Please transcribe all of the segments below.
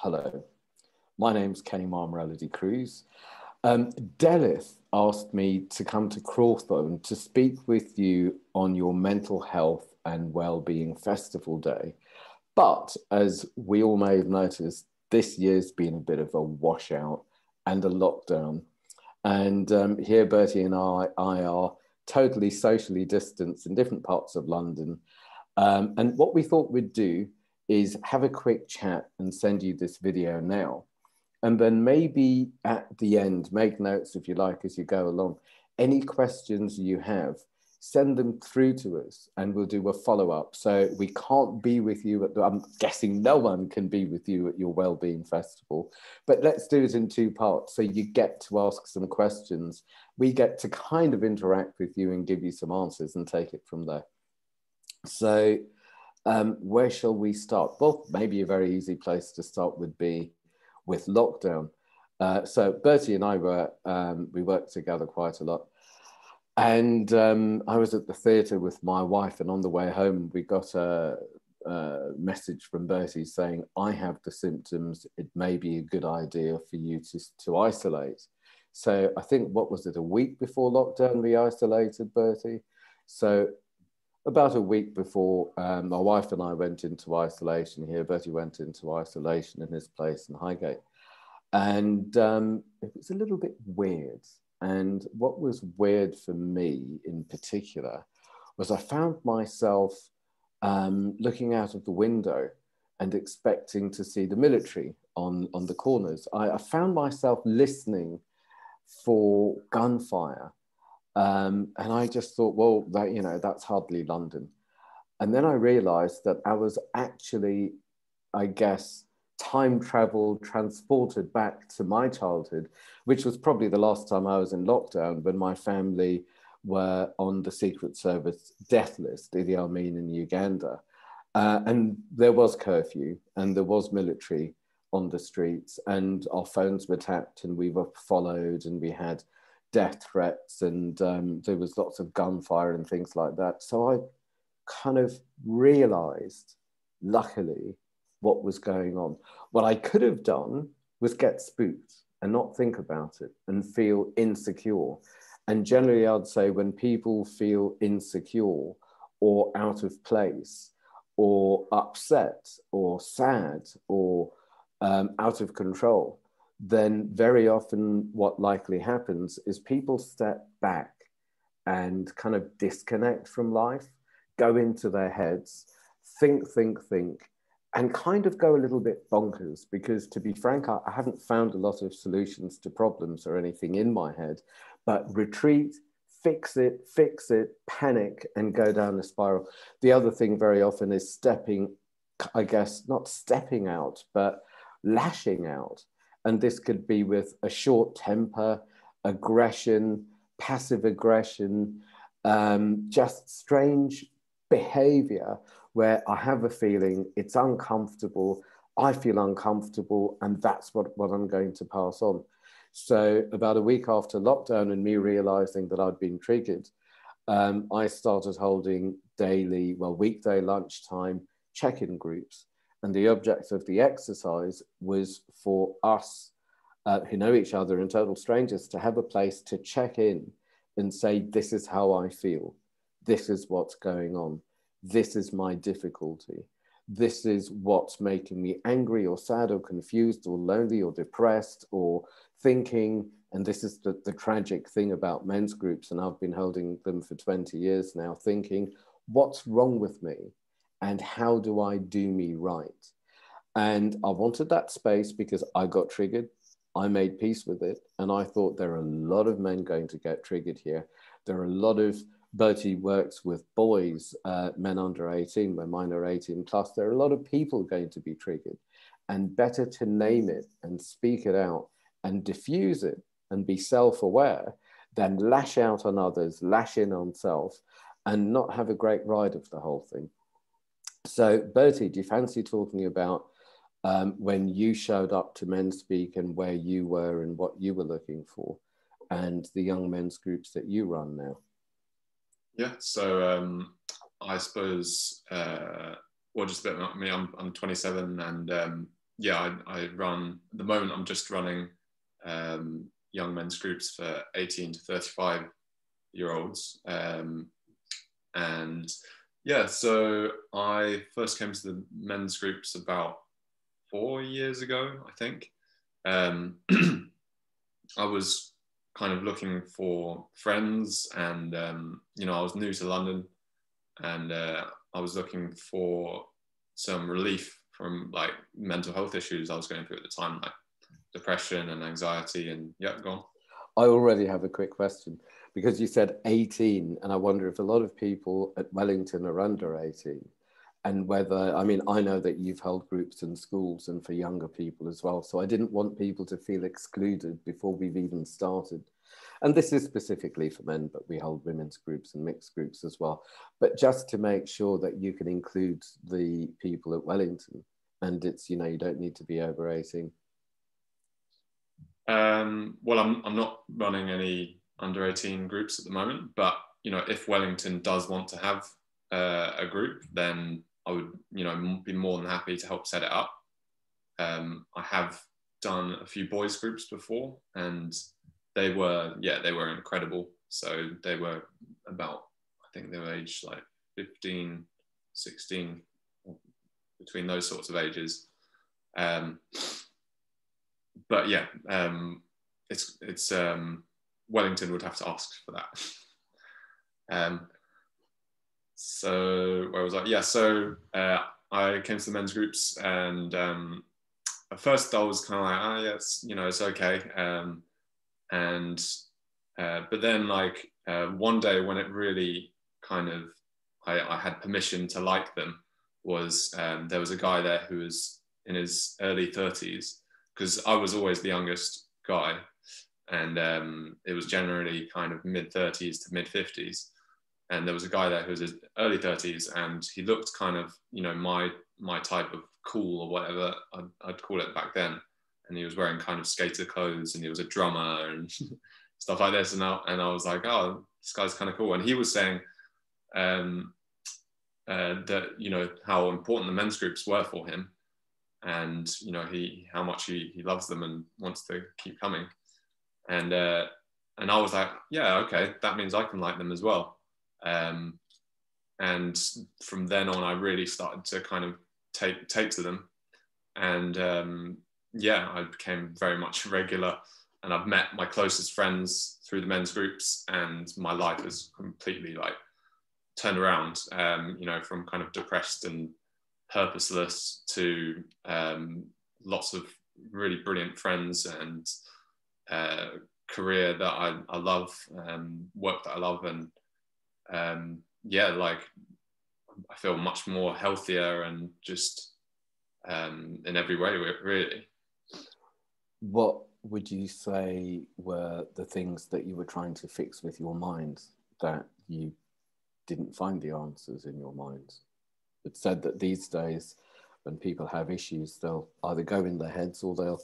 Hello, my name's Kenny Mammarella-D'Cruz. Delith asked me to come to Crawthorne to speak with you on your Mental Health and Wellbeing Festival Day. But as we all may have noticed, this year's been a bit of a washout and a lockdown. And here Bertie and I are totally socially distanced in different parts of London. And what we thought we'd do is have a quick chat and send you this video now. And then maybe at the end, make notes if you like as you go along. Any questions you have, send them through to us and we'll do a follow-up. So we can't be with you I'm guessing no one can be with you at your Wellbeing Festival, but let's do it in two parts. So you get to ask some questions. We get to kind of interact with you and give you some answers and take it from there. So where shall we start? Well, maybe a very easy place to start would be with lockdown. So Bertie and I we worked together quite a lot. And I was at the theatre with my wife, and on the way home, we got a message from Bertie saying, I have the symptoms. It may be a good idea for you to isolate. So I think, what was it, a week before lockdown, we isolated, Bertie? So about a week before, my wife and I went into isolation here. Bertie went into isolation in his place in Highgate. And it was a little bit weird. And what was weird for me in particular was I found myself looking out of the window and expecting to see the military on the corners. I found myself listening for gunfire. And I just thought, well, that's hardly London. And then I realized that I was actually, I guess, time travel transported back to my childhood, which was probably the last time I was in lockdown, when my family were on the Secret Service death list, Idi Amin in Uganda. And there was curfew and there was military on the streets and our phones were tapped and we were followed and we had death threats and there was lots of gunfire and things like that. So I kind of realized, luckily, what was going on. What I could have done was get spooked and not think about it and feel insecure. And generally I'd say when people feel insecure or out of place or upset or sad or out of control, then very often what likely happens is people step back and kind of disconnect from life, go into their heads, think, and kind of go a little bit bonkers, because to be frank, I haven't found a lot of solutions to problems or anything in my head, but retreat, fix it, panic, and go down a spiral. The other thing very often is stepping, I guess, not stepping out, but lashing out. And this could be with a short temper, aggression, passive aggression, just strange behavior where I have a feeling it's uncomfortable, I feel uncomfortable, and that's what I'm going to pass on. So about a week after lockdown and me realizing that I'd been triggered, I started holding weekday lunchtime check-in groups. And the object of the exercise was for us who know each other and total strangers to have a place to check in and say, this is how I feel. This is what's going on. This is my difficulty. This is what's making me angry or sad or confused or lonely or depressed or thinking. And this is the tragic thing about men's groups, and I've been holding them for 20 years now, thinking, what's wrong with me? And how do I do me right? And I wanted that space because I got triggered. I made peace with it. And I thought there are a lot of men going to get triggered here. There are a lot of, Bertie works with boys, men under 18, when mine are 18 plus. There are a lot of people going to be triggered, and better to name it and speak it out and diffuse it and be self-aware than lash out on others, lash in on self, and not have a great ride of the whole thing. So Bertie, do you fancy talking about when you showed up to MenSpeak and where you were and what you were looking for, and the young men's groups that you run now? Yeah, so I suppose, just a bit about me. I'm 27, and yeah, I run, at the moment I'm just running young men's groups for 18 to 35-year-olds. And yeah, so I first came to the men's groups about 4 years ago, I think. I was kind of looking for friends, and I was new to London, and I was looking for some relief from like mental health issues I was going through at the time, like depression and anxiety. And yeah, go on. I already have a quick question, because you said 18, and I wonder if a lot of people at Wellington are under 18, and whether, I mean, I know that you've held groups in schools and for younger people as well, so I didn't want people to feel excluded before we've even started. And this is specifically for men, but we hold women's groups and mixed groups as well. But just to make sure that you can include the people at Wellington, and it's, you don't need to be over 18. Well, I'm not running any under 18 groups at the moment, but if Wellington does want to have a group, then I would be more than happy to help set it up. I have done a few boys groups before, and they were incredible. So they were about, I think they were aged like 15, 16, between those sorts of ages. But yeah, it's Wellington would have to ask for that. So where was I? Yeah, so I came to the men's groups, and at first I was kind of like, yeah, it's okay. But then like one day when it really kind of, I had permission to like them, was there was a guy there who was in his early 30s, because I was always the youngest guy, and it was generally kind of mid 30s to mid 50s. And there was a guy there who was his early 30s, and he looked kind of, my type of cool, or whatever I'd call it back then. And he was wearing kind of skater clothes, and he was a drummer and stuff like this. And I was like, oh, this guy's kind of cool. And he was saying that, how important the men's groups were for him, and how much he loves them and wants to keep coming. And I was like, yeah, okay, that means I can like them as well. And from then on, I really started to kind of take to them, and I became very much regular, and I've met my closest friends through the men's groups, and my life has completely like turned around, from kind of depressed and purposeless to lots of really brilliant friends, and career that I love, work that I love, and like I feel much more healthier, and just in every way, really. What would you say were the things that you were trying to fix with your mind that you didn't find the answers in your mind? It said that these days, when people have issues, they'll either go in their heads or they'll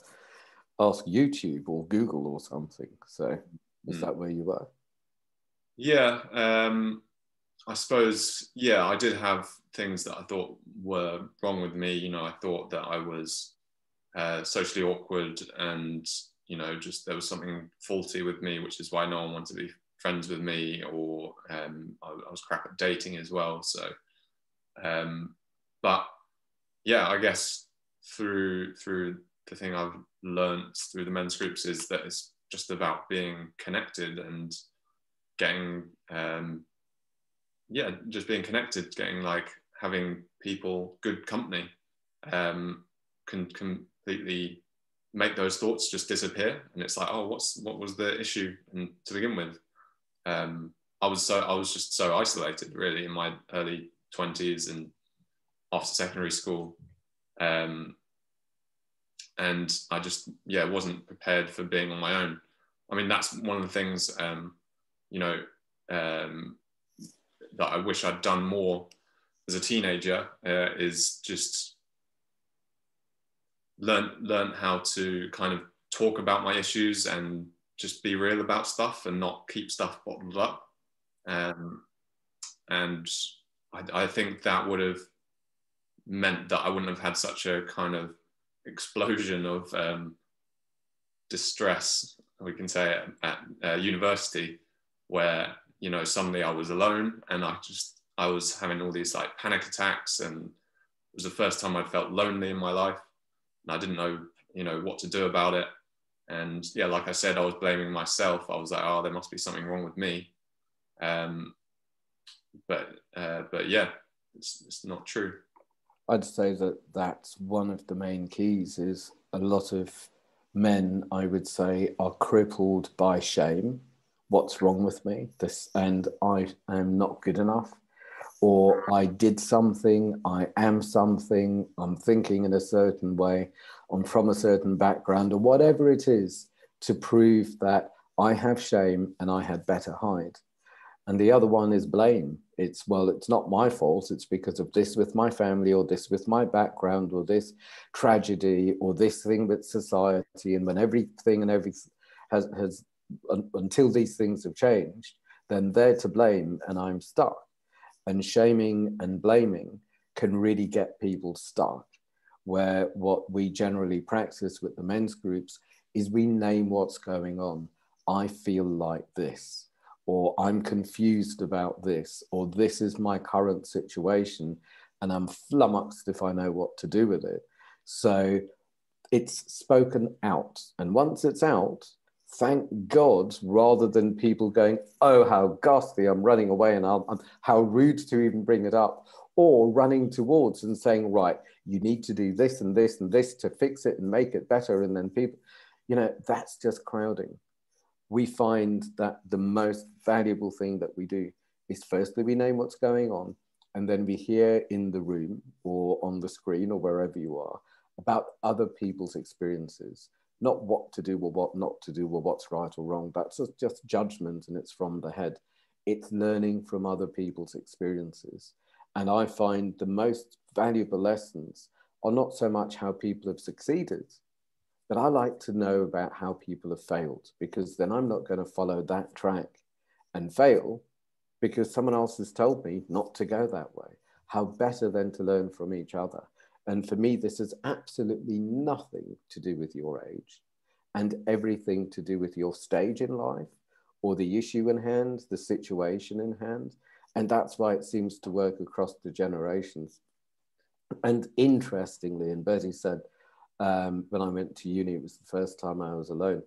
ask YouTube or Google or something. So is that where you were? Yeah, I suppose, yeah, I did have things that I thought were wrong with me. I thought that I was socially awkward, and, just there was something faulty with me, which is why no one wanted to be friends with me, or I was crap at dating as well. So, but yeah, I guess through the thing I've learned through the men's groups is that it's just about being connected and getting, just being connected, getting like having people, good company, can completely make those thoughts just disappear. And it's like, oh, what was the issue? And to begin with, I was just so isolated, really, in my early 20s and after secondary school. And I just, wasn't prepared for being on my own. I mean, that's one of the things, that I wish I'd done more as a teenager, is just learn how to kind of talk about my issues and just be real about stuff and not keep stuff bottled up. And I think that would have meant that I wouldn't have had such a kind of explosion of distress, we can say, at university, where, you know, suddenly I was alone, and I was having all these like panic attacks, and it was the first time I'd felt lonely in my life, and I didn't know, you know, what to do about it. And yeah, like I said, I was blaming myself. I was like, oh, there must be something wrong with me. But yeah, it's not true. I'd say that that's one of the main keys. Is a lot of men, I would say, are crippled by shame. What's wrong with me? This, and I am not good enough, or I did something, I am something, I'm thinking in a certain way, I'm from a certain background, or whatever it is, to prove that I have shame and I had better hide. And the other one is blame. It's, well, it's not my fault. It's because of this with my family, or this with my background, or this tragedy, or this thing with society. And when everything and everything has until these things have changed, then they're to blame and I'm stuck. And shaming and blaming can really get people stuck, where what we generally practice with the men's groups is we name what's going on. I feel like this, or I'm confused about this, or this is my current situation, and I'm flummoxed if I know what to do with it. So it's spoken out. And once it's out, thank God, rather than people going, oh, how ghastly, I'm running away, and I'm how rude to even bring it up, or running towards and saying, right, you need to do this and this and this to fix it and make it better. And then people, you know, that's just crowding. We find that the most valuable thing that we do is, firstly, we name what's going on, and then we hear in the room or on the screen or wherever you are about other people's experiences, not what to do or what not to do or what's right or wrong. That's just judgment, and it's from the head. It's learning from other people's experiences. And I find the most valuable lessons are not so much how people have succeeded, but I like to know about how people have failed, because then I'm not going to follow that track and fail because someone else has told me not to go that way. How better then to learn from each other. And for me, this has absolutely nothing to do with your age, and everything to do with your stage in life, or the issue in hand, the situation in hand. And that's why it seems to work across the generations. And interestingly, and Bertie said, when I went to uni, it was the first time I was alone.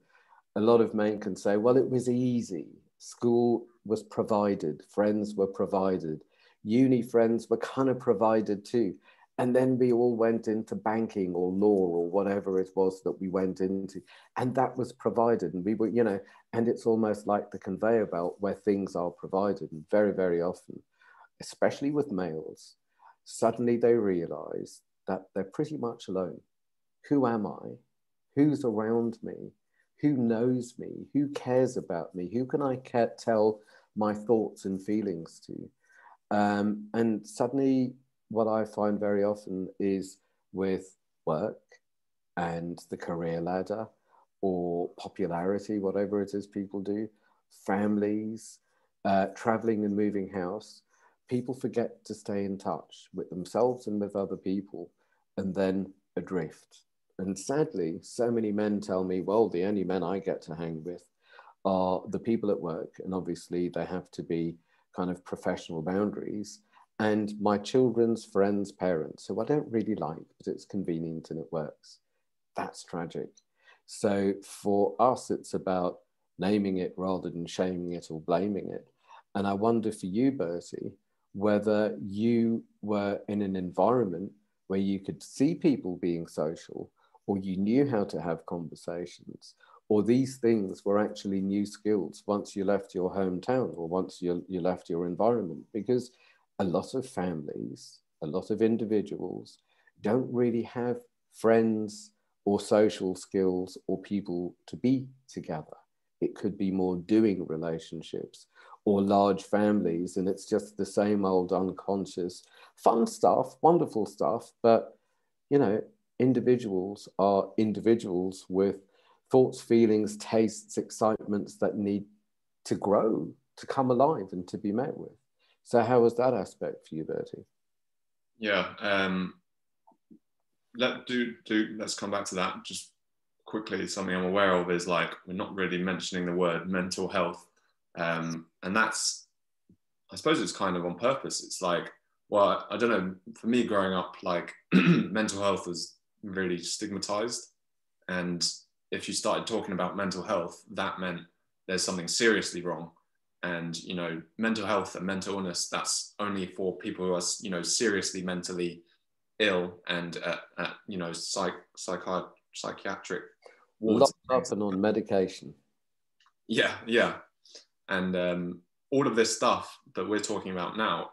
A lot of men can say, well, it was easy. School was provided, friends were provided, uni friends were kind of provided too. And then we all went into banking or law or whatever it was that we went into. And that was provided. And we were, you know, and it's almost like the conveyor belt where things are provided. And very, very often, especially with males, suddenly they realize that they're pretty much alone. Who am I? Who's around me? Who knows me? Who cares about me? Who can I tell my thoughts and feelings to? And suddenly, what I find very often is with work and the career ladder or popularity, whatever it is people do, families, traveling and moving house, people forget to stay in touch with themselves and with other people, and then adrift. And sadly, so many men tell me, well, the only men I get to hang with are the people at work. And obviously they have to be kind of professional boundaries, and my children's friends' parents, who I don't really like, but it's convenient and it works. That's tragic. So for us, it's about naming it rather than shaming it or blaming it. And I wonder for you, Bertie, whether you were in an environment where you could see people being social, or you knew how to have conversations, or these things were actually new skills once you left your hometown or once you left your environment. Because a lot of families, a lot of individuals don't really have friends or social skills or people to be together. It could be more doing relationships or large families, and it's just the same old unconscious fun stuff, wonderful stuff. But, you know, individuals are individuals with thoughts, feelings, tastes, excitements that need to grow, to come alive and to be met with. So how was that aspect for you, Bertie? Yeah, let's come back to that just quickly. Something I'm aware of is like we're not really mentioning the word mental health, and that's, I suppose it's kind of on purpose. It's like, well, I don't know. For me, growing up, like mental health was really stigmatized, and if you started talking about mental health, that meant there's something seriously wrong. And mental health and mental illness, that's only for people who are seriously mentally ill and psychiatric wards. Locked up and on medication. Yeah. And all of this stuff that we're talking about now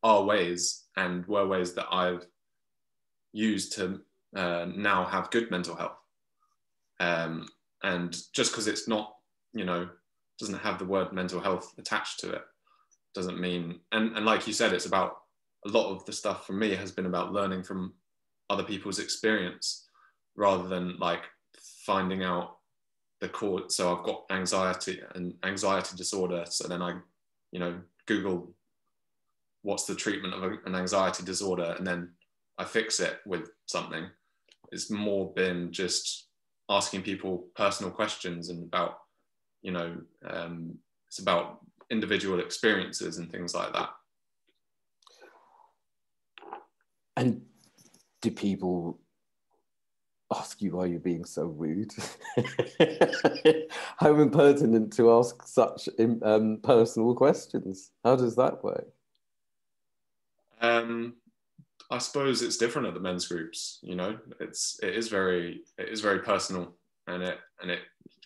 are ways and were ways that I've used to now have good mental health. And just because it's not, doesn't have the word mental health attached to it, doesn't mean, and like you said, it's about, a lot of the stuff for me has been about learning from other people's experience rather than like finding out the cause. So I've got anxiety disorder. So then I, Google what's the treatment of an anxiety disorder, and then I fix it with something. It's more been just asking people personal questions and about, it's about individual experiences and things like that. And do people ask you why you're being so rude? How impertinent to ask such personal questions. How does that work? I suppose it's different at the men's groups. It is very personal, and it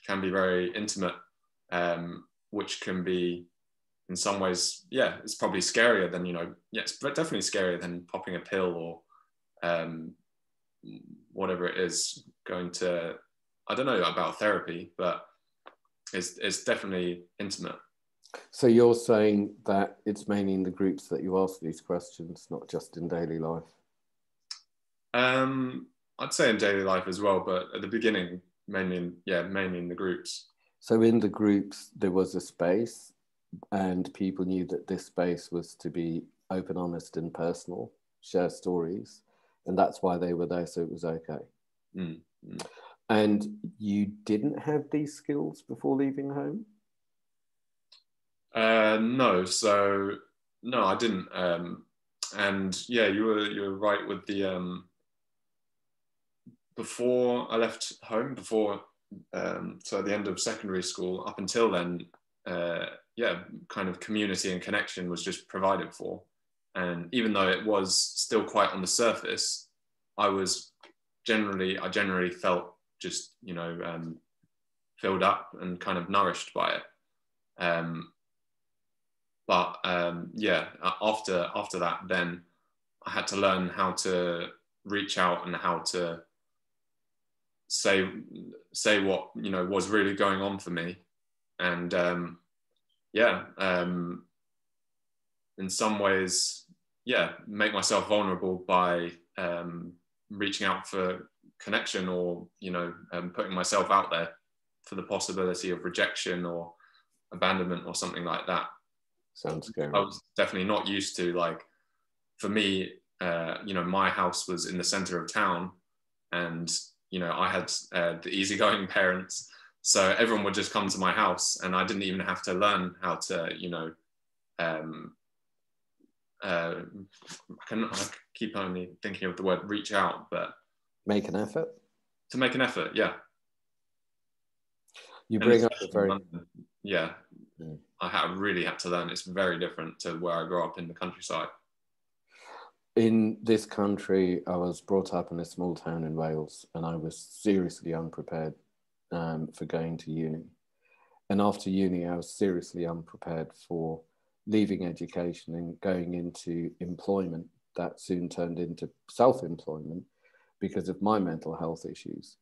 can be very intimate, which can be, in some ways, it's probably scarier than, it's definitely scarier than popping a pill or whatever it is, going to, I don't know about therapy, but it's definitely intimate. So you're saying that it's mainly in the groups that you ask these questions, not just in daily life? I'd say in daily life as well, but at the beginning, mainly in the groups. So in the groups, there was a space, and people knew that this space was to be open, honest, and personal, share stories, and that's why they were there, so it was okay. Mm-hmm. And you didn't have these skills before leaving home? No, I didn't. And yeah, you were right with the before I left home, so at the end of secondary school, up until then, kind of community and connection was just provided for. And even though it was still quite on the surface, I generally felt just, filled up and kind of nourished by it. But after that, then I had to learn how to reach out and how to say what, was really going on for me. And in some ways, make myself vulnerable by reaching out for connection, or, putting myself out there for the possibility of rejection or abandonment or something like that. Sounds scary. I was definitely not used to, like, for me, my house was in the center of town, and, I had the easygoing parents. So everyone would just come to my house, and I didn't even have to learn how to, I keep only thinking of the word reach out, but make an effort. To make an effort, yeah. You bring up a very London, I really had to learn. It's very different to where I grew up in the countryside. In this country, I was brought up in a small town in Wales, and I was seriously unprepared for going to uni. And after uni, I was seriously unprepared for leaving education and going into employment that soon turned into self-employment because of my mental health issues.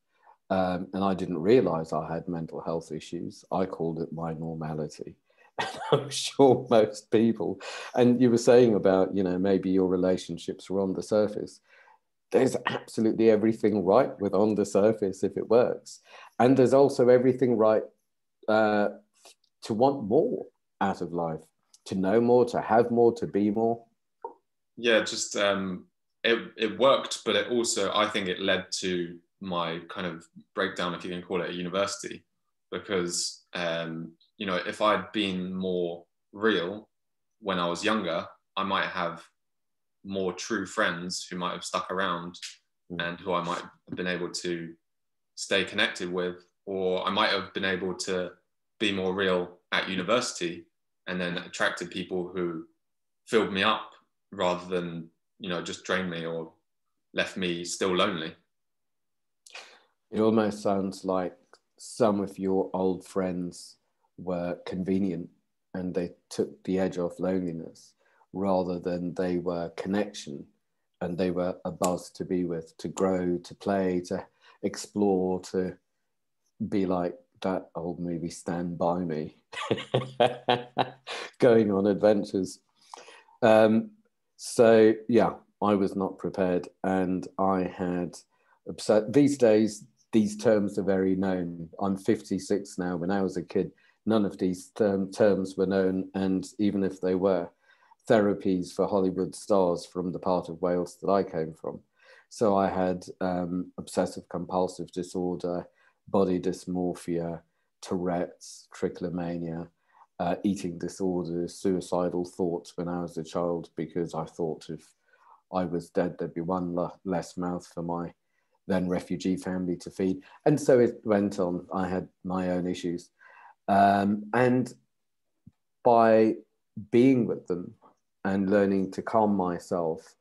And I didn't realize I had mental health issues. I called it my normality. And I'm sure most people, and you were saying about, maybe your relationships were on the surface. There's absolutely everything right with on the surface if it works. And there's also everything right to want more out of life, to know more, to have more, to be more. Yeah, just it worked, but it also, I think it led to my kind of breakdown, if you can call it, at university, because you know, if I'd been more real when I was younger, I might have more true friends who might have stuck around and who I might have been able to stay connected with, or I might have been able to be more real at university and then attracted people who filled me up rather than, you know, just drained me or left me still lonely. It almost sounds like some of your old friends were convenient and they took the edge off loneliness rather than they were connection and they were a buzz to be with, to grow, to play, to explore, to be like that old movie Stand By Me, going on adventures. So yeah, I was not prepared, and I had upset. These days, these terms are very known. I'm 56 now. When I was a kid, none of these terms were known, and even if they were, therapies for Hollywood stars from the part of Wales that I came from. So I had obsessive compulsive disorder, body dysmorphia, Tourette's, trichomania, eating disorders, suicidal thoughts when I was a child, because I thought if I was dead, there'd be one less mouth for my then refugee family to feed. And so it went on. I had my own issues. And by being with them and learning to calm myself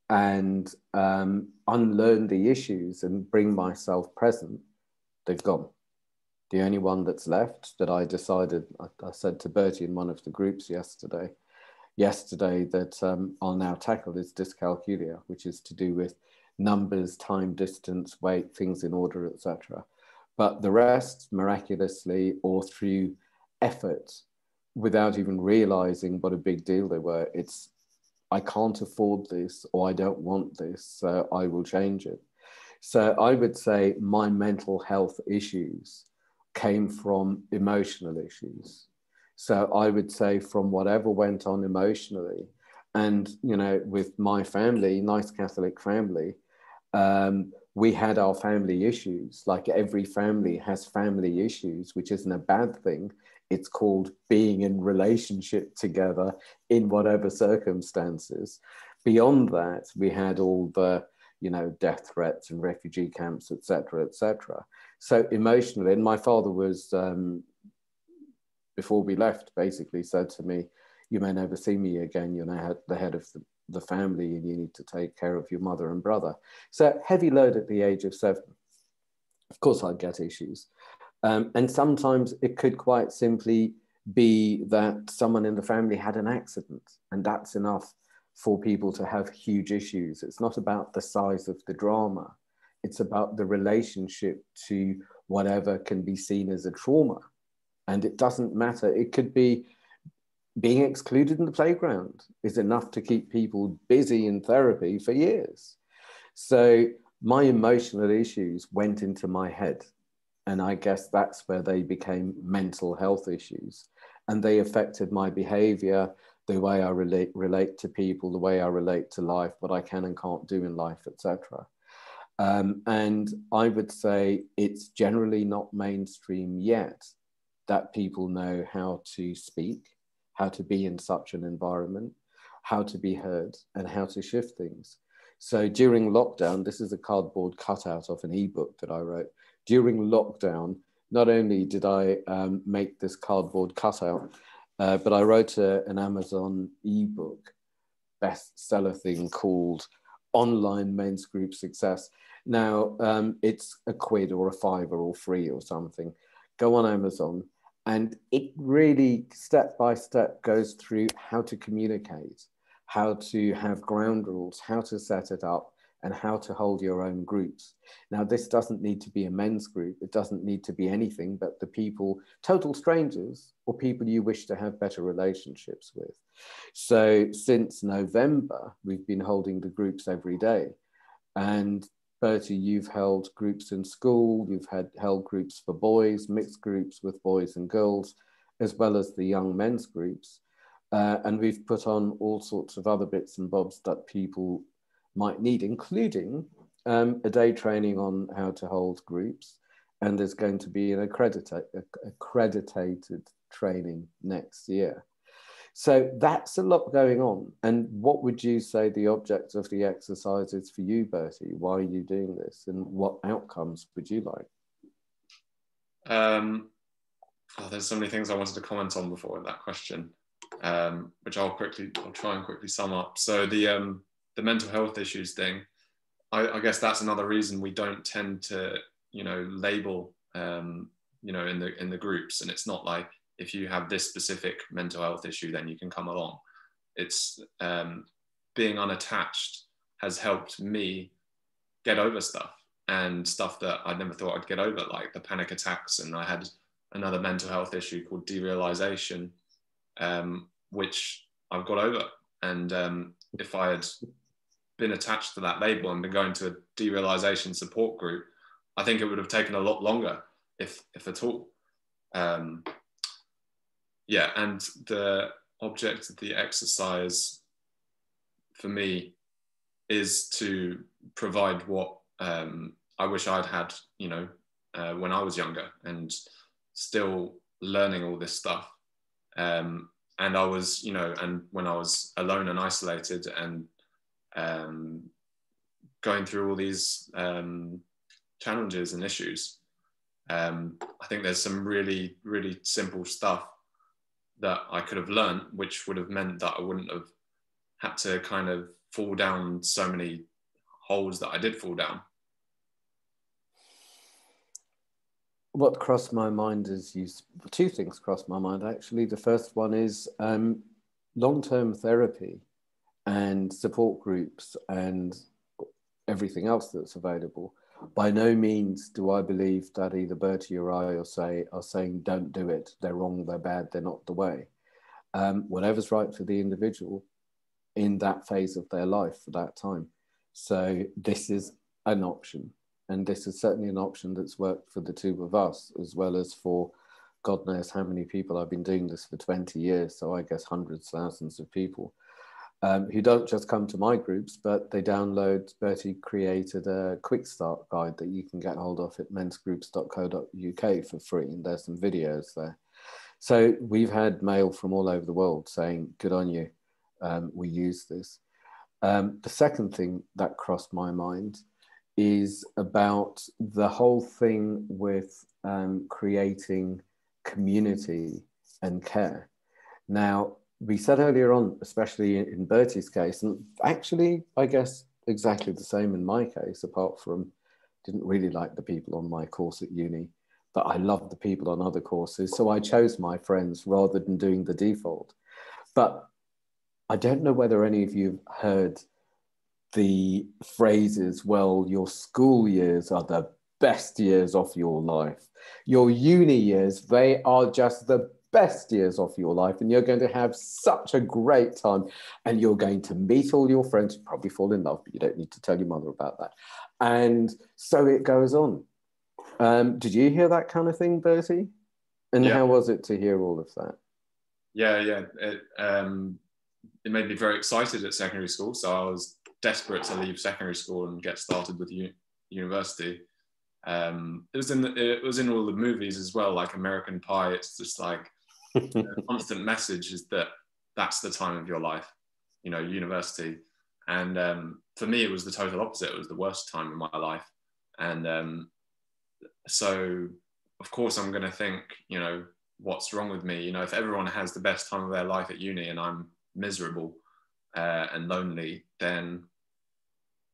and unlearn the issues and bring myself present, they've gone. The only one that's left that I decided, I said to Bertie in one of the groups yesterday that I'll now tackle is dyscalculia, which is to do with numbers, time, distance, weight, things in order, etc. But the rest, miraculously or through effort, without even realizing what a big deal they were, it's, I can't afford this, or I don't want this, so I will change it. So I would say my mental health issues came from emotional issues. So I would say from whatever went on emotionally, and, you know, with my family, nice Catholic family, we had our family issues. Like every family has family issues, which isn't a bad thing. It's called being in relationship together in whatever circumstances. Beyond that, we had all the, you know, death threats and refugee camps, etc., etc. So emotionally, and my father was, before we left, basically said to me, you may never see me again. You're now the head of the family and you need to take care of your mother and brother. So heavy load at the age of 7. Of course, I'd get issues. And sometimes it could quite simply be that someone in the family had an accident, and that's enough for people to have huge issues. It's not about the size of the drama. It's about the relationship to whatever can be seen as a trauma. And it doesn't matter. It could be being excluded in the playground is enough to keep people busy in therapy for years. So my emotional issues went into my head. And I guess that's where they became mental health issues. And they affected my behavior, the way I relate to people, the way I relate to life, what I can and can't do in life, etc. And I would say it's generally not mainstream yet that people know how to speak, how to be in such an environment, how to be heard, and how to shift things. So during lockdown, this is a cardboard cutout of an ebook that I wrote. During lockdown, not only did I make this cardboard cutout, but I wrote an Amazon ebook bestseller thing called Online Men's Group Success. Now, it's a quid or a fiver or free or something. Go on Amazon, and it really step by step goes through how to communicate, how to have ground rules, how to set it up, and how to hold your own groups. Now, this doesn't need to be a men's group. It doesn't need to be anything but the people, total strangers, or people you wish to have better relationships with. So since November, we've been holding the groups every day. And Bertie, you've held groups in school, you've held groups for boys, mixed groups with boys and girls, as well as the young men's groups. And we've put on all sorts of other bits and bobs that people might need, including a day training on how to hold groups. And there's going to be an accredited training next year. So that's a lot going on. And what would you say the object of the exercise is for you, Bertie? Why are you doing this? And what outcomes would you like? There's so many things I wanted to comment on before that question, which I'll try and quickly sum up. So the mental health issues thing, I guess that's another reason we don't tend to, label, in the groups. And it's not like, if you have this specific mental health issue, then you can come along. It's being unattached has helped me get over stuff, and stuff that I never thought I'd get over, like the panic attacks. And I had another mental health issue called derealization, which I've got over. And if I had been attached to that label and been going to a derealization support group, I think it would have taken a lot longer, if at all. Yeah, and the object of the exercise for me is to provide what I wish I'd had, when I was younger and still learning all this stuff. And I was, and when I was alone and isolated and going through all these challenges and issues, I think there's some really, really simple stuff that I could have learned, which would have meant that I wouldn't have had to kind of fall down so many holes that I did fall down. What crossed my mind is two things crossed my mind, actually. The first one is long-term therapy and support groups and everything else that's available. By no means do I believe that either Bertie or I are saying don't do it, they're wrong, they're bad, they're not the way. Whatever's right for the individual in that phase of their life for that time. So this is an option, and this is certainly an option that's worked for the two of us, as well as for God knows how many people. I've been doing this for 20 years, so I guess hundreds, thousands of people who don't just come to my groups, but they download. Bertie created a quick start guide that you can get hold of at mensgroups.co.uk for free, and there's some videos there. So we've had mail from all over the world saying, good on you, we use this. The second thing that crossed my mind is about the whole thing with creating community and care. Now, we said earlier on, especially in Bertie's case, and actually, I guess exactly the same in my case, apart from didn't really like the people on my course at uni, but I loved the people on other courses. So I chose my friends rather than doing the default. But I don't know whether any of you have heard the phrases, well, your school years are the best years of your life. Your uni years, they are just the best years of your life, and you're going to have such a great time, and you're going to meet all your friends, probably fall in love, but you don't need to tell your mother about that. And so it goes on. Did you hear that kind of thing, Bertie? And how was it to hear all of that? Yeah. It made me very excited at secondary school, so I was desperate to leave secondary school and get started with university. It was in all the movies as well, like American Pie. It's just like the constant message is that that's the time of your life, university. And for me, it was the total opposite. It was the worst time of my life. And so, of course, I'm going to think, what's wrong with me? If everyone has the best time of their life at uni and I'm miserable and lonely, then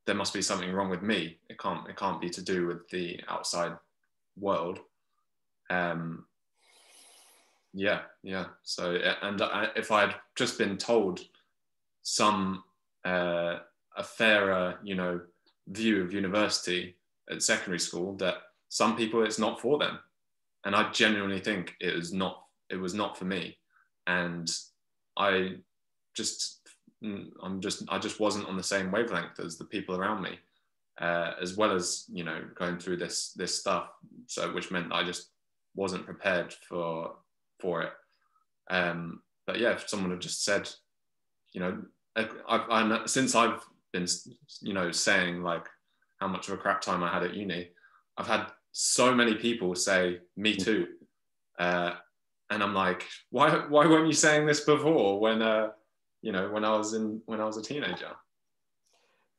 there must be something wrong with me. It can't be to do with the outside world. So, if I'd just been told some a fairer, view of university at secondary school, that some people it's not for them, and I genuinely think it was not for me, and I just wasn't on the same wavelength as the people around me, as well as going through this stuff. So which meant I just wasn't prepared for it. But yeah, if someone had just said, since I've been, you know, saying like how much of a crap time I had at uni, I've had so many people say, me too. And I'm like, why weren't you saying this before when, you know, when I was a teenager?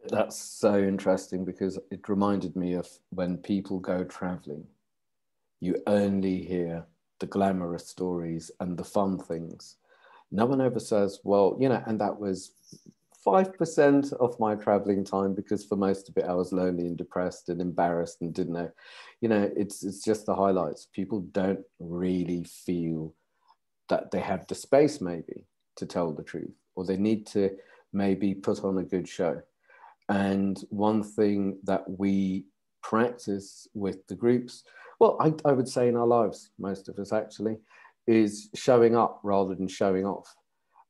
That's so interesting, because it reminded me of when people go traveling, you only hear the glamorous stories and the fun things. No one ever says, well, you know, and that was 5% of my traveling time, because for most of it I was lonely and depressed and embarrassed and didn't know, you know, it's just the highlights. People don't really feel that they have the space maybe to tell the truth, or they need to maybe put on a good show. And one thing that we practice with the groups, well, I would say in our lives, most of us actually, is showing up rather than showing off.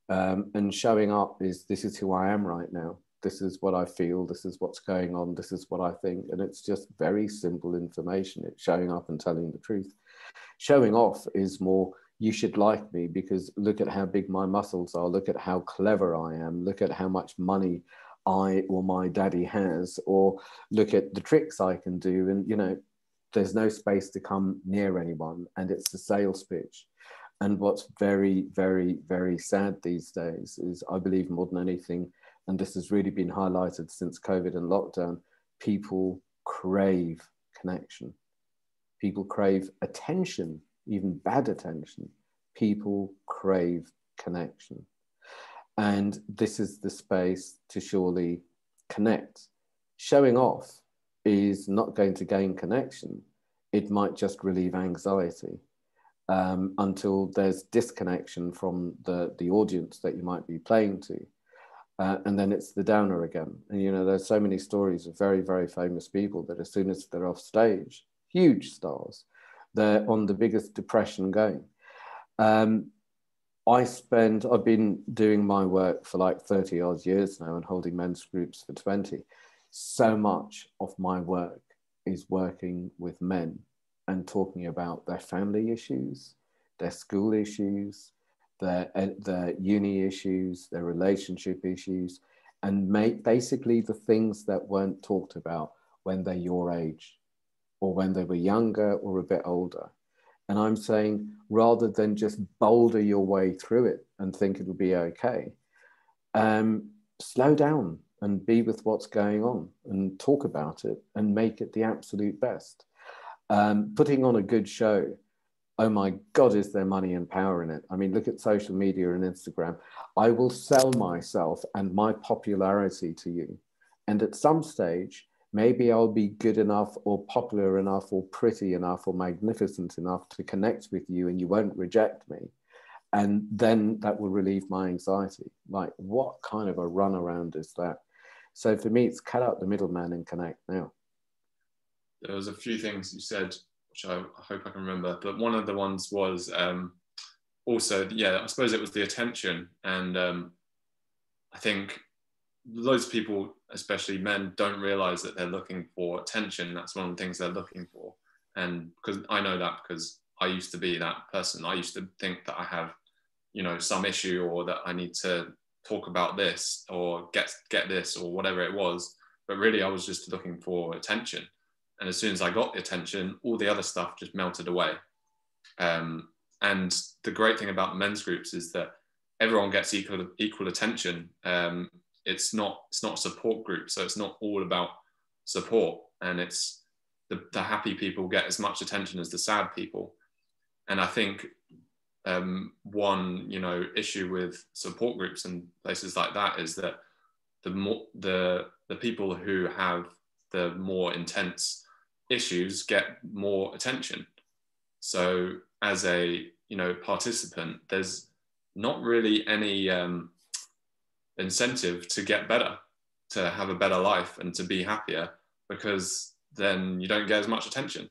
And showing up is, this is who I am right now. This is what I feel. This is what's going on. This is what I think. And it's just very simple information. It's showing up and telling the truth. Showing off is more, you should like me because look at how big my muscles are. Look at how clever I am. Look at how much money I or my daddy has, or look at the tricks I can do. And, you know, there's no space to come near anyone. And it's the sales pitch. And what's very, very, very sad these days is, I believe more than anything, and this has really been highlighted since COVID and lockdown, people crave connection. People crave attention, even bad attention. People crave connection. And this is the space to surely connect. Showing off is not going to gain connection. It might just relieve anxiety. Until there's disconnection from the audience that you might be playing to. And then it's the downer again. And, you know, there's so many stories of very, very famous people that as soon as they're off stage, huge stars, they're on the biggest depression going. I've been doing my work for like 30 odd years now and holding men's groups for 20. So much of my work is working with men and talking about their family issues, their school issues, their uni issues, their relationship issues, and make basically the things that weren't talked about when they're your age or when they were younger or a bit older. And I'm saying, rather than just boulder your way through it and think it'll be okay, slow down and be with what's going on and talk about it and make it the absolute best. Putting on a good show, oh my God, is there money and power in it? I mean, look at social media and Instagram. I will sell myself and my popularity to you. And at some stage, maybe I'll be good enough or popular enough or pretty enough or magnificent enough to connect with you and you won't reject me. And then that will relieve my anxiety. Like, what kind of a runaround is that? So for me, it's cut out the middleman and connect now. There was a few things you said, which I hope I can remember, but one of the ones was also, yeah, I suppose it was the attention. And I think loads of people, especially men, don't realize that they're looking for attention. That's one of the things they're looking for. And because I know that, because I used to be that person. I used to think that I have, you know, some issue, or that I need to talk about this or get this or whatever it was. But really, I was just looking for attention. And as soon as I got the attention, all the other stuff just melted away. And the great thing about men's groups is that everyone gets equal attention. It's not a support group, so it's not all about support. And it's the happy people get as much attention as the sad people. And I think one, you know, issue with support groups and places like that is that the people who have the more intense issues get more attention. So as a, you know, participant, there's not really any incentive to get better, to have a better life and to be happier, because then you don't get as much attention.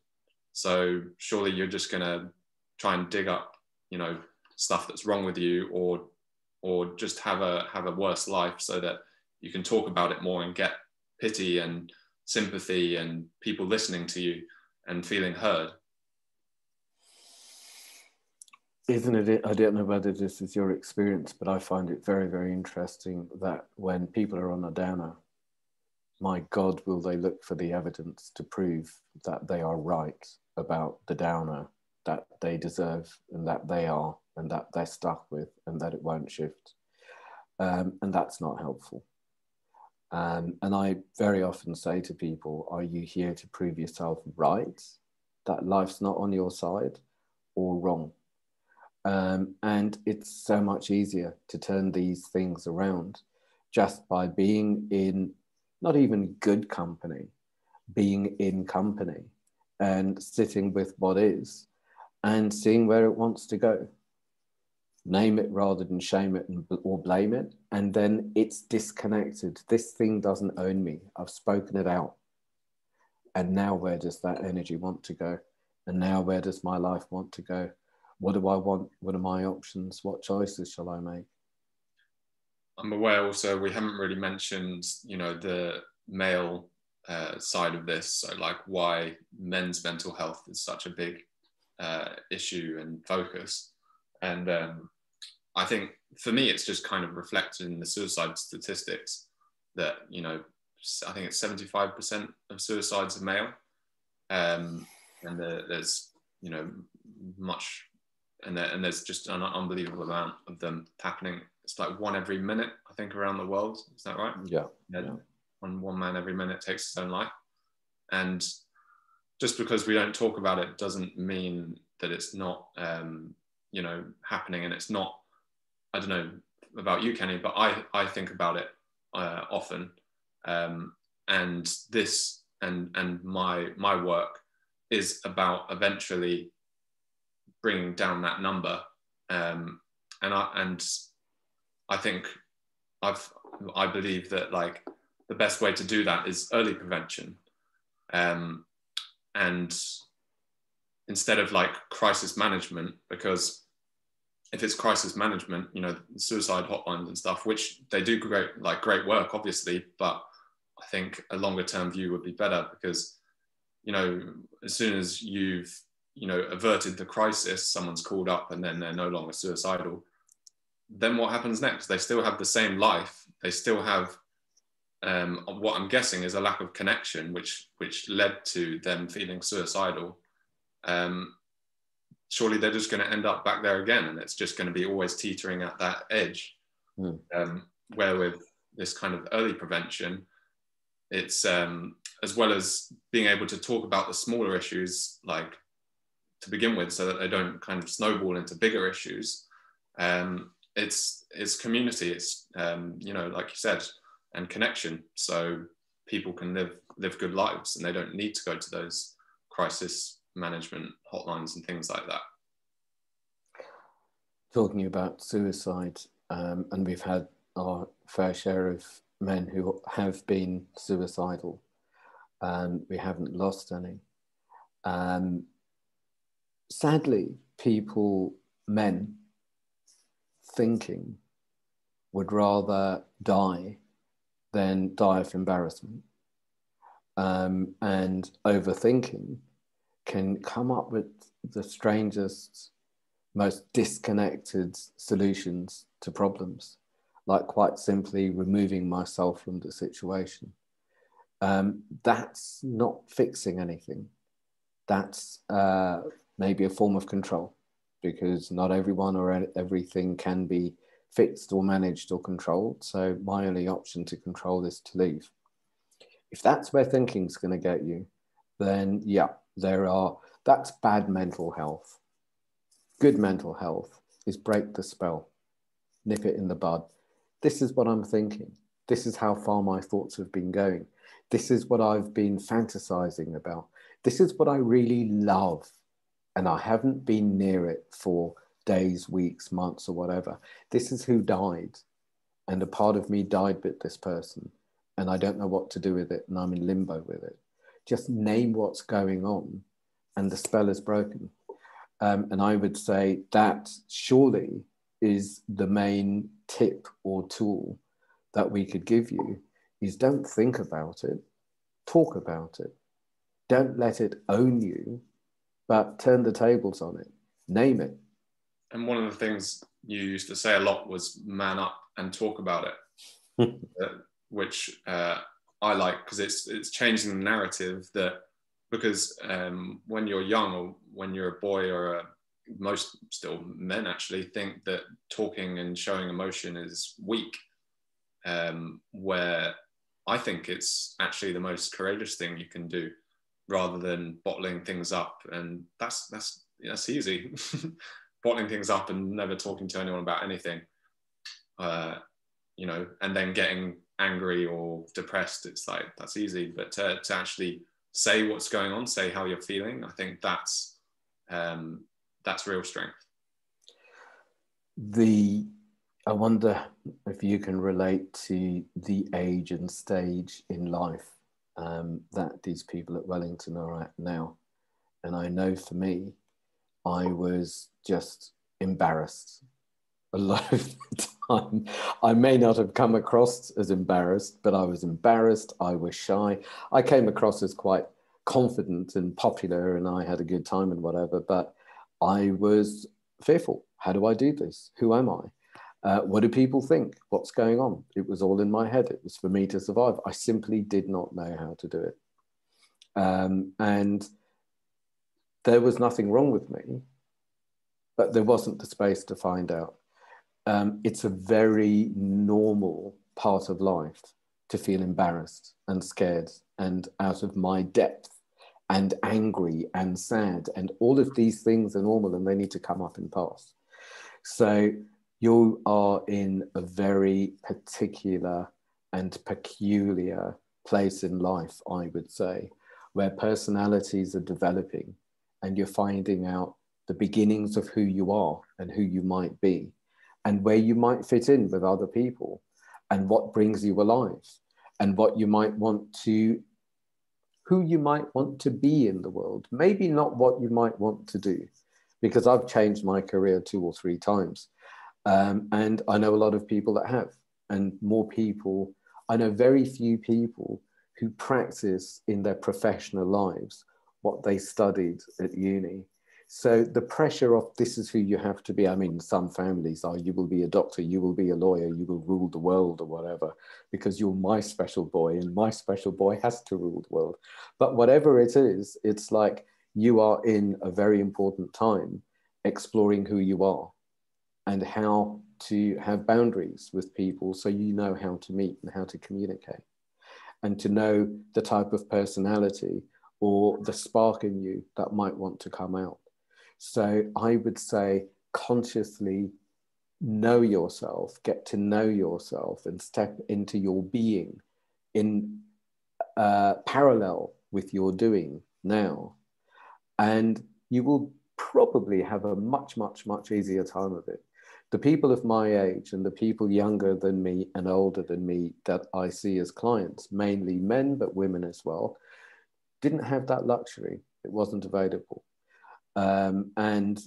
So surely you're just going to try and dig up, you know, stuff that's wrong with you, or just have a worse life so that you can talk about it more and get pity and sympathy and people listening to you and feeling heard. Isn't it? I don't know whether this is your experience, but I find it very, very interesting that when people are on a downer, my God, will they look for the evidence to prove that they are right about the downer that they deserve and that they are and that they're stuck with and that it won't shift. And that's not helpful. And I very often say to people, are you here to prove yourself right, that life's not on your side, or wrong? And it's so much easier to turn these things around just by being in not even good company, being in company and sitting with what is and seeing where it wants to go. Name it rather than shame it or blame it. And then it's disconnected. This thing doesn't own me. I've spoken it out. And now where does that energy want to go? And now where does my life want to go? What do I want? What are my options? What choices shall I make? I'm aware also we haven't really mentioned, the male side of this. So like why men's mental health is such a big issue and focus. And I think for me, it's just kind of reflected in the suicide statistics that, I think it's 75% of suicides are male. And there's, much, and there's just an unbelievable amount of them happening. It's like 1 every minute, I think, around the world. Is that right? Yeah. One man every minute takes his own life. And just because we don't talk about it doesn't mean that it's not, happening. And it's not, I don't know about you, Kenny, but I think about it often. And this and my work is about eventually bringing down that number. And I think I believe that like the best way to do that is early prevention. And instead of like crisis management, because if it's crisis management, suicide hotlines and stuff, which they do great work, obviously, but I think a longer term view would be better because, as soon as you've, averted the crisis, someone's called up and then they're no longer suicidal. Then what happens next? They still have the same life. They still have what I'm guessing is a lack of connection, which led to them feeling suicidal. Surely they're just going to end up back there again, and it's just going to be always teetering at that edge. Where with this kind of early prevention, it's as well as being able to talk about the smaller issues, like to begin with, so that they don't kind of snowball into bigger issues. It's community, it's like you said, and connection, so people can live good lives and they don't need to go to those crisis management hotlines and things like that. Talking about suicide, and we've had our fair share of men who have been suicidal, and we haven't lost any. Sadly, men thinking would rather die than die of embarrassment. And overthinking can come up with the strangest, most disconnected solutions to problems, like quite simply removing myself from the situation. That's not fixing anything. That's maybe a form of control, because not everyone or everything can be fixed or managed or controlled. So my only option to control is to leave. If that's where thinking's going to get you, then yeah, that's bad mental health. Good mental health is break the spell, nip it in the bud. This is what I'm thinking. This is how far my thoughts have been going. This is what I've been fantasizing about. This is what I really love. And I haven't been near it for days, weeks, months, or whatever. This is who died. And a part of me died with this person. And I don't know what to do with it. And I'm in limbo with it. Just name what's going on. And the spell is broken. And I would say that surely is the main tip or tool that we could give you, is don't think about it. Talk about it. Don't let it own you, but turn the tables on it. Name it. And one of the things you used to say a lot was man up and talk about it, which I like, because it's changing the narrative that, because when you're young, or when you're a boy, or most still men actually think that talking and showing emotion is weak, where I think it's actually the most courageous thing you can do, rather than bottling things up. And that's easy. Bottling things up and never talking to anyone about anything, you know, and then getting angry or depressed, it's like, that's easy. But to actually say what's going on, say how you're feeling, I think that's real strength. I wonder if you can relate to the age and stage in life that these people at Wellington are at now. And I know for me, I was just embarrassed a lot of the time. I may not have come across as embarrassed, but I was embarrassed. I was shy. I came across as quite confident and popular, and I had a good time and whatever, but I was fearful. How do I do this? Who am I? What do people think? What's going on? It was all in my head. It was for me to survive. I simply did not know how to do it. And there was nothing wrong with me, but there wasn't the space to find out. It's a very normal part of life to feel embarrassed and scared and out of my depth and angry and sad, and all of these things are normal and they need to come up and pass. So you are in a very particular and peculiar place in life, I would say, where personalities are developing and you're finding out the beginnings of who you are and who you might be, and where you might fit in with other people, and what brings you alive, and what you might want to, who you might want to be in the world. Maybe not what you might want to do, because I've changed my career 2 or 3 times. And I know a lot of people that have, and more people. I know very few people who practice in their professional lives what they studied at uni. So the pressure of this is who you have to be. I mean, some families are, you will be a doctor, you will be a lawyer, you will rule the world or whatever, because you're my special boy and my special boy has to rule the world. But whatever it is, it's like you are in a very important time exploring who you are and how to have boundaries with people, so you know how to meet and how to communicate, and to know the type of personality or the spark in you that might want to come out. So I would say consciously know yourself, get to know yourself, and step into your being in parallel with your doing now. And you will probably have a much, much, much easier time of it. The people of my age and the people younger than me and older than me that I see as clients, mainly men, but women as well, didn't have that luxury. It wasn't available. And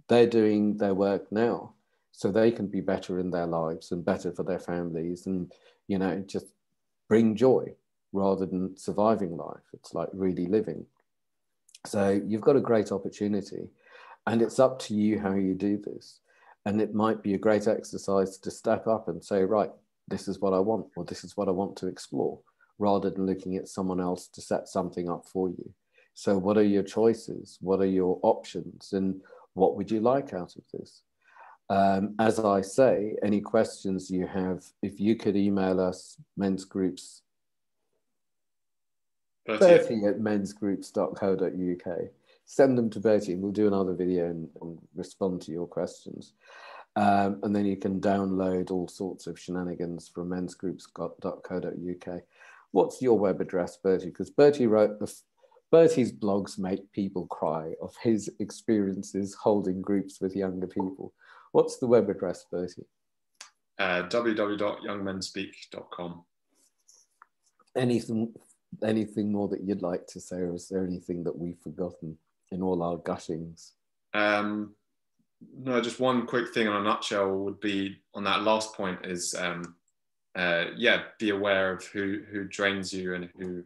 they're doing their work now so they can be better in their lives and better for their families, and, you know, just bring joy rather than surviving life. It's like really living. So you've got a great opportunity, and it's up to you how you do this. And it might be a great exercise to step up and say, right, this is what I want, or this is what I want to explore, rather than looking at someone else to set something up for you. So what are your choices? What are your options? And what would you like out of this? As I say, any questions you have, if you could email us, men's groups, Bertie at mensgroups.co.uk. Send them to Bertie and we'll do another video and respond to your questions. And then you can download all sorts of shenanigans from mensgroups.co.uk. What's your web address, Bertie? Because Bertie wrote Bertie's blogs make people cry of his experiences holding groups with younger people. What's the web address, Bertie? www.youngmenspeak.com. Anything more that you'd like to say, or is there anything that we've forgotten in all our gushings? No, just one quick thing in a nutshell would be on that last point is, be aware of who drains you and who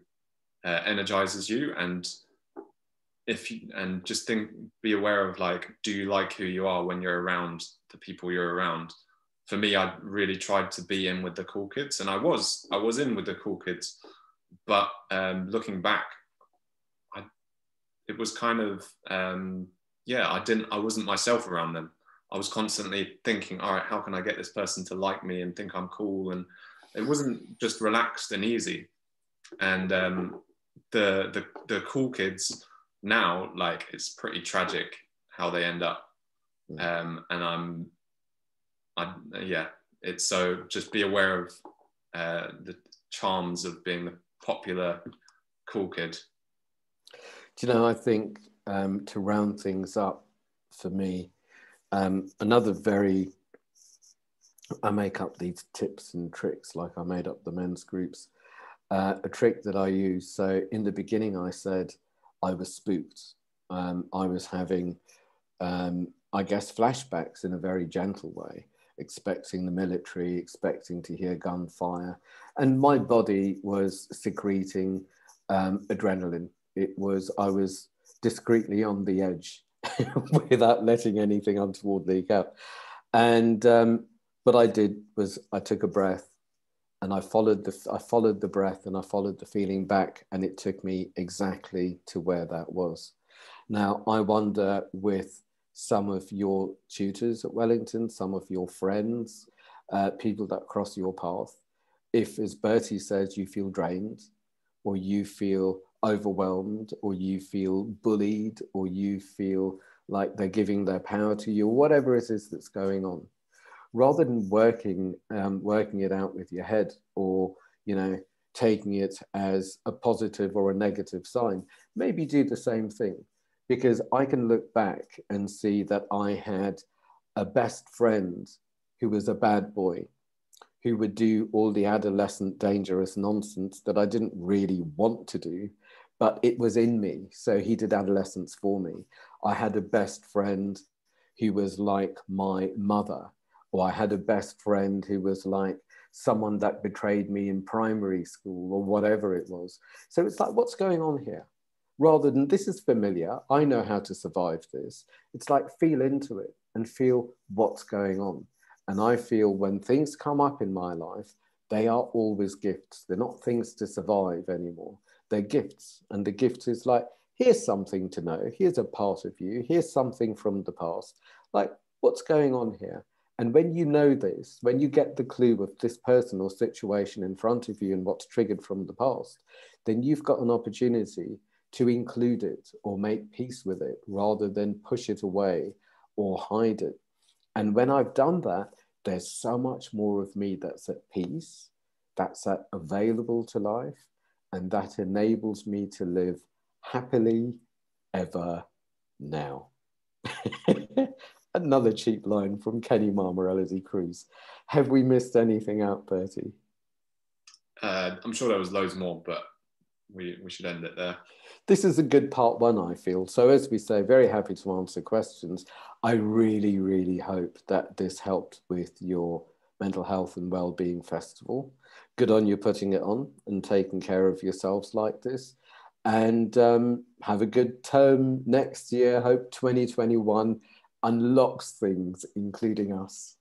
energizes you, and be aware of, like, do you like who you are when you're around the people you're around? for me, I really tried to be in with the cool kids, and I was in with the cool kids. But looking back, it was kind of, I wasn't myself around them. I was constantly thinking, all right, how can I get this person to like me and think I'm cool? And it wasn't just relaxed and easy. And the cool kids now, like, it's pretty tragic how they end up. And it's so, just be aware of the charms of being the popular cool kid. Do you know, I think to round things up for me, another very, I make up these tips and tricks like I made up the men's groups, a trick that I use. So in the beginning, I said I was spooked. I was having, I guess, flashbacks in a very gentle way, expecting the military, expecting to hear gunfire. And my body was secreting adrenaline. I was discreetly on the edge without letting anything untoward leak out. And what I did was I took a breath and I followed the breath and I followed the feeling back, and it took me exactly to where that was. Now, I wonder, with some of your tutors at Wellington, some of your friends, people that cross your path, if, as Bertie says, you feel drained, or you feel overwhelmed, or you feel bullied, or you feel like they're giving their power to you, or whatever it is that's going on, rather than working it out with your head, or, you know, taking it as a positive or a negative sign, maybe do the same thing. Because I can look back and see that I had a best friend who was a bad boy, who would do all the adolescent dangerous nonsense that I didn't really want to do, but it was in me. So he did adolescence for me. I had a best friend who was like my mother, or I had a best friend who was like someone that betrayed me in primary school, or whatever it was. So it's like, what's going on here? Rather than, this is familiar, I know how to survive this. It's like, feel into it and feel what's going on. And I feel when things come up in my life, they are always gifts. They're not things to survive anymore. They're gifts. And the gift is like, here's something to know. Here's a part of you. Here's something from the past. Like, what's going on here? And when you know this, when you get the clue of this person or situation in front of you and what's triggered from the past, then you've got an opportunity to include it or make peace with it, rather than push it away or hide it. And when I've done that, there's so much more of me that's at peace, that's available to life, and that enables me to live happily ever now. Another cheap line from Kenny Mammarella-D'Cruz. Have we missed anything out, Bertie? I'm sure there was loads more, but we should end it there. This is a good part one, I feel. So as we say, very happy to answer questions. I really, really hope that this helped with your mental health and well-being festival. Good on you putting it on and taking care of yourselves like this. And have a good term next year. Hope 2021 unlocks things, including us.